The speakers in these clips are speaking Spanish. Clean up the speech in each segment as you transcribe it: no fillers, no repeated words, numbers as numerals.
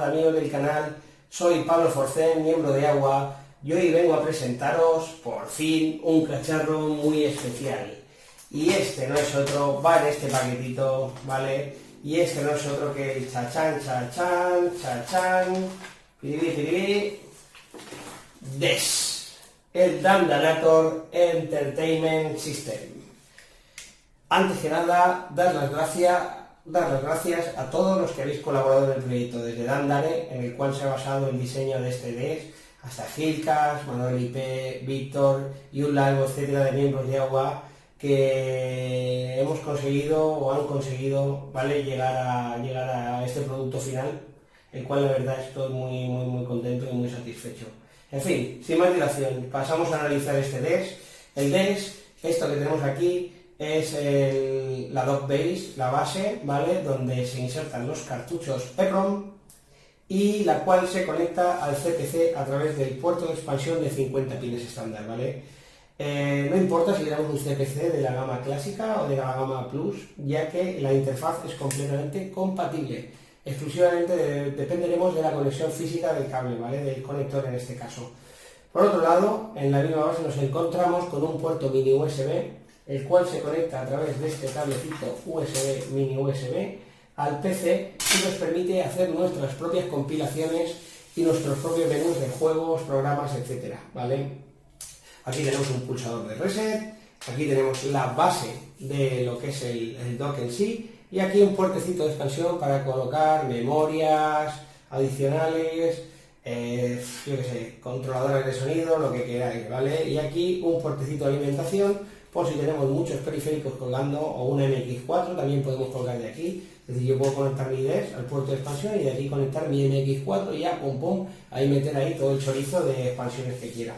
tal amigos del canal? Soy Pablo Forcén, miembro de Agua, y hoy vengo a presentaros, por fin, un cacharro muy especial. Y este no es otro, va en este paquetito, ¿vale? Y este no es otro que el chachán, chachán, chachán, piriri, piriri, DES, el Dandanator Entertainment System. Antes que nada, dar las gracias a todos los que habéis colaborado en el proyecto, desde Dandare, en el cual se ha basado el diseño de este DES, hasta Gilcas, Manuel IP, Víctor y un largo etcétera de miembros de Agua que hemos conseguido o han conseguido, ¿vale?, llegar a este producto final, el cual la verdad estoy muy contento y muy satisfecho. En fin, sin más dilación, pasamos a analizar este DES. El DES, esto que tenemos aquí, es la dock base, la base, ¿vale?, donde se insertan los cartuchos EEPROM y la cual se conecta al CPC a través del puerto de expansión de 50 pines estándar, ¿vale? No importa si tenemos un CPC de la gama clásica o de la gama Plus, ya que la interfaz es completamente compatible. Exclusivamente dependeremos de la conexión física del cable, ¿vale?, del conector en este caso. Por otro lado, en la misma base nos encontramos con un puerto mini USB, el cual se conecta a través de este cablecito USB, mini USB, al PC y nos permite hacer nuestras propias compilaciones y nuestros propios menús de juegos, programas, etcétera, ¿vale? Aquí tenemos un pulsador de reset, aquí tenemos la base de lo que es el dock en sí, y aquí un puertecito de expansión para colocar memorias adicionales, yo qué sé, controladores de sonido, lo que queráis, ¿vale? Y aquí un puertecito de alimentación, por si tenemos muchos periféricos colgando, o una MX4 también podemos colgar de aquí. Es decir, yo puedo conectar mi DES al puerto de expansión y de aquí conectar mi MX4 y ya, pum, ahí meter ahí todo el chorizo de expansiones que quiera.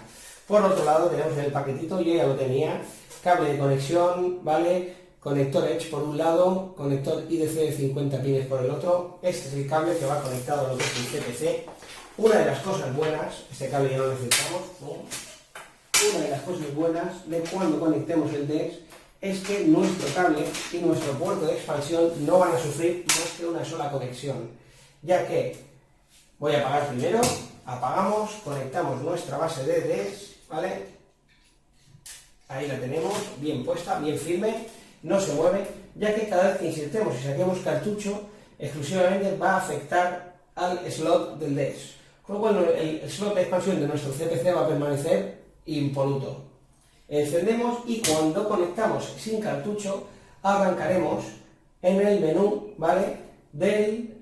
Por otro lado tenemos en el paquetito, yo ya lo tenía, cable de conexión, ¿vale? Conector Edge por un lado, conector IDC de 50 pines por el otro. Este es el cable que va conectado a lo que es el CPC. Una de las cosas buenas, este cable ya lo necesitamos, ¿no? Una de las cosas buenas de cuando conectemos el DES es que nuestro cable y nuestro puerto de expansión no van a sufrir más que una sola conexión, ya que voy a apagar primero, apagamos, conectamos nuestra base de DES, ¿vale? Ahí la tenemos, bien puesta, bien firme, no se mueve, ya que cada vez que insertemos y saquemos cartucho, exclusivamente va a afectar al slot del DES. Con lo cual el slot de expansión de nuestro CPC va a permanecer impoluto. Encendemos y cuando conectamos sin cartucho, arrancaremos en el menú, ¿vale?, del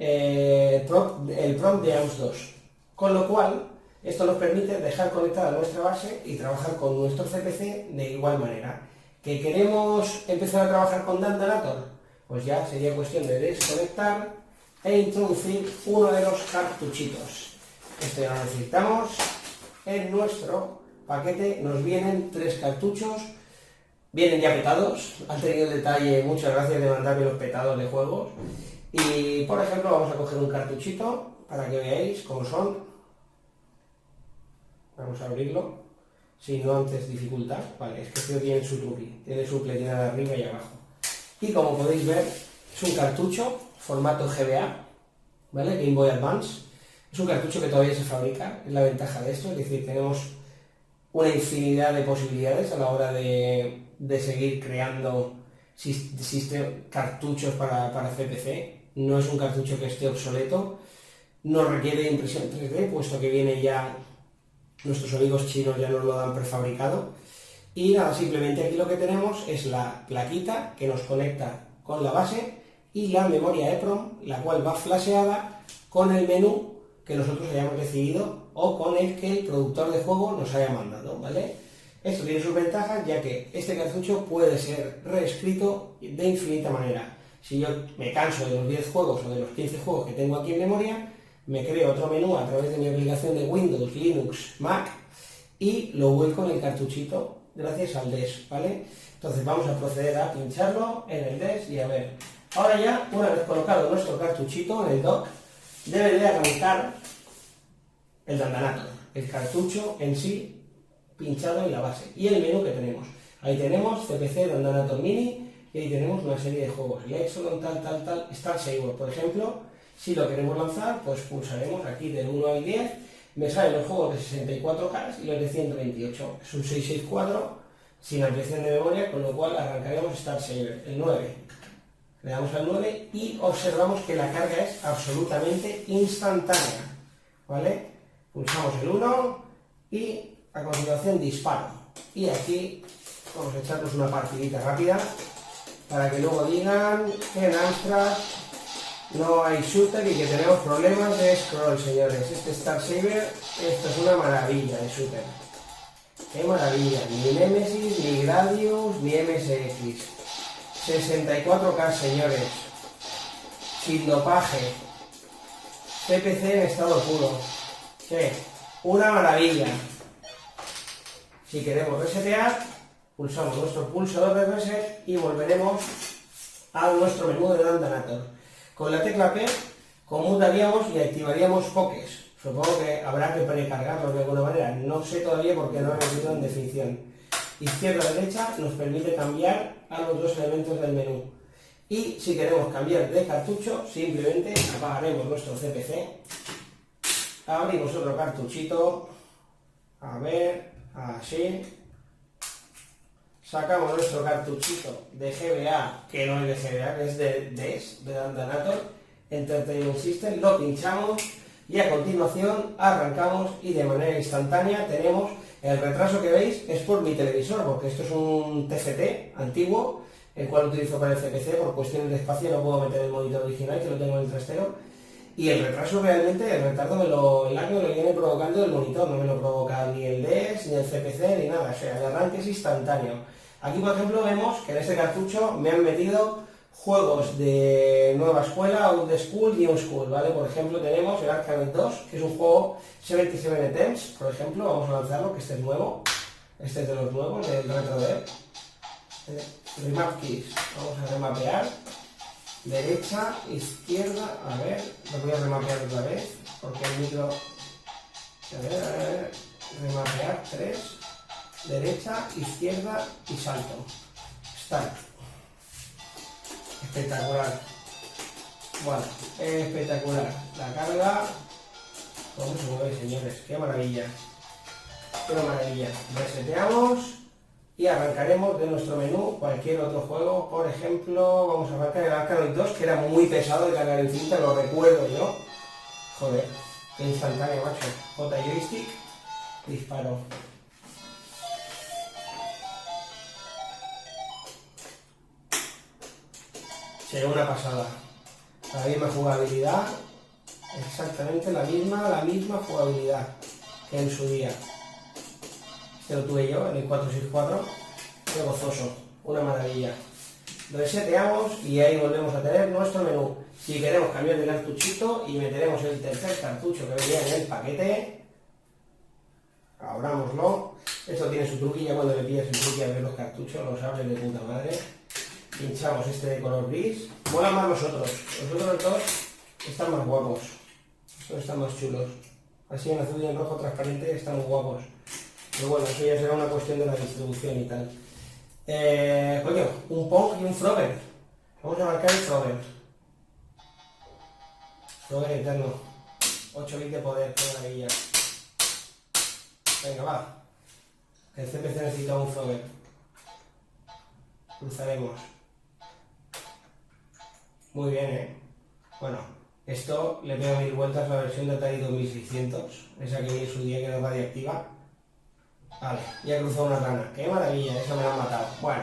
prompt de AUX 2. Con lo cual, esto nos permite dejar conectada nuestra base y trabajar con nuestro CPC de igual manera. ¿Que queremos empezar a trabajar con Dandanator? Pues ya sería cuestión de desconectar e introducir uno de los cartuchitos. Esto ya lo necesitamos. En nuestro paquete nos vienen 3 cartuchos, vienen ya petados, han tenido el detalle, muchas gracias, de mandarme los petados de juegos. Y por ejemplo vamos a coger un cartuchito para que veáis cómo son. Vamos a abrirlo, si no antes dificultad, vale, es que esto tiene su truqui, tiene su pletina de arriba y abajo. Y como podéis ver, es un cartucho, formato GBA, ¿vale?, Game Boy Advance. Es un cartucho que todavía se fabrica, es la ventaja de esto, es decir, tenemos una infinidad de posibilidades a la hora de seguir creando cartuchos para CPC. No es un cartucho que esté obsoleto, no requiere impresión 3D, puesto que viene ya, nuestros amigos chinos ya nos lo dan prefabricado. Y nada, simplemente aquí lo que tenemos es la plaquita que nos conecta con la base y la memoria EEPROM, la cual va flasheada con el menú que nosotros hayamos decidido o con el que el productor de juego nos haya mandado, ¿vale? Esto tiene sus ventajas, ya que este cartucho puede ser reescrito de infinita manera. Si yo me canso de los 10 juegos o de los 15 juegos que tengo aquí en memoria, me creo otro menú a través de mi aplicación de Windows, Linux, Mac y lo vuelco en el cartuchito gracias al DES, ¿vale? Entonces vamos a proceder a pincharlo en el DES y a ver. Ahora ya, una vez colocado nuestro cartuchito en el dock, debe de arrancar el Dandanator, el cartucho en sí pinchado en la base y el menú que tenemos. Ahí tenemos CPC, Dandanator Mini, y ahí tenemos una serie de juegos, Lexolon, tal, Star Saber, por ejemplo, Si lo queremos lanzar, pues pulsaremos aquí del 1 al 10, me salen los juegos de 64K y los de 128, es un 664 sin ampliación de memoria, con lo cual arrancaremos Star Saber, el 9. Le damos al 9 y observamos que la carga es absolutamente instantánea, ¿vale? Pulsamos el 1 y a continuación disparo. Y aquí vamos a echarnos una partidita rápida para que luego digan que en Amstrad no hay shooter y que tenemos problemas de scroll, señores. Este Star Saber, esto es una maravilla de shooter. ¡Qué maravilla! Ni Nemesis, ni Gradius, ni MSX. 64K, señores. Sin dopaje. CPC en estado puro. ¿Qué? Una maravilla. Si queremos resetear, pulsamos nuestro pulsador de reset y volveremos a nuestro menú de Dandanator. Con la tecla P conmutaríamos y activaríamos Pokés. Supongo que habrá que precargarlo de alguna manera. No sé todavía porque no lo he metido en definición. Izquierda-derecha nos permite cambiar a los dos elementos del menú. Y si queremos cambiar de cartucho, simplemente apagaremos nuestro CPC. Abrimos otro cartuchito. A ver, así. Sacamos nuestro cartuchito de GBA, que no es de GBA, que es de DES, de Dandanator Entertainment System. Lo pinchamos y a continuación arrancamos y de manera instantánea tenemos el retraso que veis es por mi televisor, porque esto es un TFT antiguo, el cual utilizo para el CPC, por cuestiones de espacio no puedo meter el monitor original, que lo tengo en el trastero, y el retraso realmente, el retardo el lag me lo viene provocando el monitor, no me lo provoca ni el DES, ni el CPC, ni nada, o sea, el arranque es instantáneo. Aquí por ejemplo vemos que en este cartucho me han metido juegos de nueva escuela, old school y new school, ¿vale? Por ejemplo tenemos el Arcade 2, que es un juego 77 Attempts, por ejemplo, vamos a lanzarlo, que este es nuevo, este es de los nuevos, del RetroDev. Remap Keys, vamos a remapear, derecha, izquierda, a ver, lo voy a remapear otra vez, porque el micro, a ver, remapear, 3, derecha, izquierda y salto, start. Espectacular. Bueno, espectacular. La carga. ¿Cómo se mueve, señores? ¡Qué maravilla! ¡Qué maravilla! Reseteamos y arrancaremos de nuestro menú cualquier otro juego. Por ejemplo, vamos a arrancar el Arcade 2, que era muy pesado de cargar en cinta, lo recuerdo yo. Joder, qué instantáneo, macho. J-Joystick, disparo. Sería una pasada. La misma jugabilidad, exactamente la misma jugabilidad que en su día. Este lo tuve yo en el 464, qué gozoso, una maravilla. Reseteamos y ahí volvemos a tener nuestro menú. Si queremos cambiar de cartuchito y meteremos el tercer cartucho que venía en el paquete, abrámoslo. Esto tiene su truquilla, cuando le pillas el truqui a ver los cartuchos, los abres de puta madre. Pinchamos este de color gris. Molan más los otros dos están más guapos. Estos están más chulos. Así en azul y en rojo transparente están muy guapos. Pero bueno, eso ya será una cuestión de la distribución y tal. Coño, un Pong y un Frogger. Vamos a marcar el Frogger. Frogger eterno. 8 bits de poder, qué maravilla. Venga, va. El CPC necesita un Frogger. Cruzaremos. Muy bien, ¿eh? Bueno, esto le pega 1000 vueltas a la versión de Atari 2600, esa que vi en su día que era radiactiva. Vale, ya he cruzado una rana. ¡Qué maravilla! Esa me la han matado. Bueno,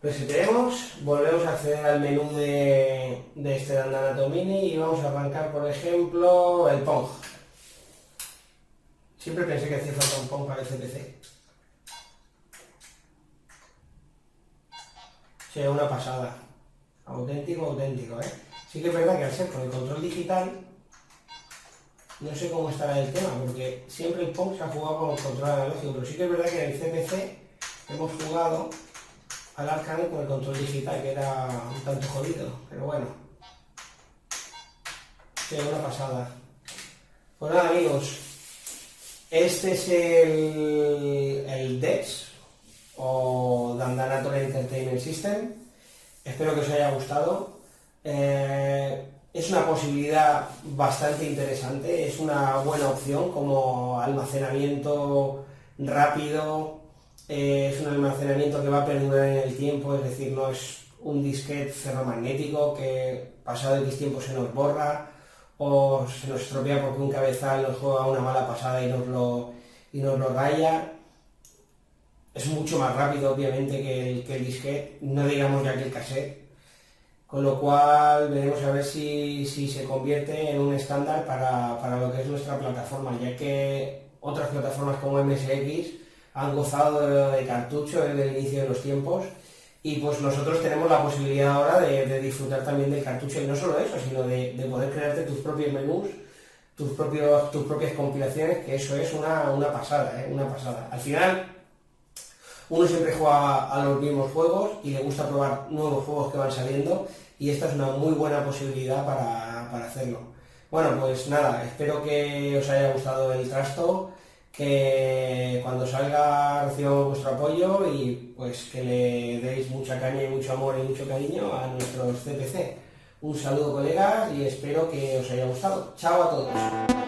reseteemos, volvemos a acceder al menú de este Dandanator Mini y vamos a arrancar, por ejemplo, el Pong. Siempre pensé que hacía falta un Pong para el CPC. Sí, una pasada. Auténtico, ¿eh? Sí que es verdad que al ser con el control digital, no sé cómo estará el tema, porque siempre el Pong se ha jugado con el control analógico, pero sí que es verdad que en el CPC hemos jugado al Arcade con el control digital, que era un tanto jodido, pero bueno. Sí, una pasada. Pues nada, amigos, este es el DES, o Dandanator Entertainment System. Espero que os haya gustado. es una posibilidad bastante interesante, es una buena opción como almacenamiento rápido, es un almacenamiento que va a perdurar en el tiempo, es decir, no es un disquete ferromagnético que pasado X tiempo se nos borra o se nos estropea porque un cabezal nos juega una mala pasada y nos lo raya. Es mucho más rápido, obviamente, que el disquete, no digamos ya que el cassette, con lo cual veremos a ver si se convierte en un estándar para lo que es nuestra plataforma, ya que otras plataformas como MSX han gozado de cartucho desde el inicio de los tiempos, y pues nosotros tenemos la posibilidad ahora de disfrutar también del cartucho, y no solo eso, sino de poder crearte tus propios menús, tus propias compilaciones, que eso es una pasada, una pasada. Al final, uno siempre juega a los mismos juegos y le gusta probar nuevos juegos que van saliendo, y esta es una muy buena posibilidad para hacerlo. Bueno, pues nada, espero que os haya gustado el trasto, que cuando salga recibamos vuestro apoyo y pues que le deis mucha caña y mucho amor y mucho cariño a nuestros CPC. Un saludo, colegas, y espero que os haya gustado. Chao a todos.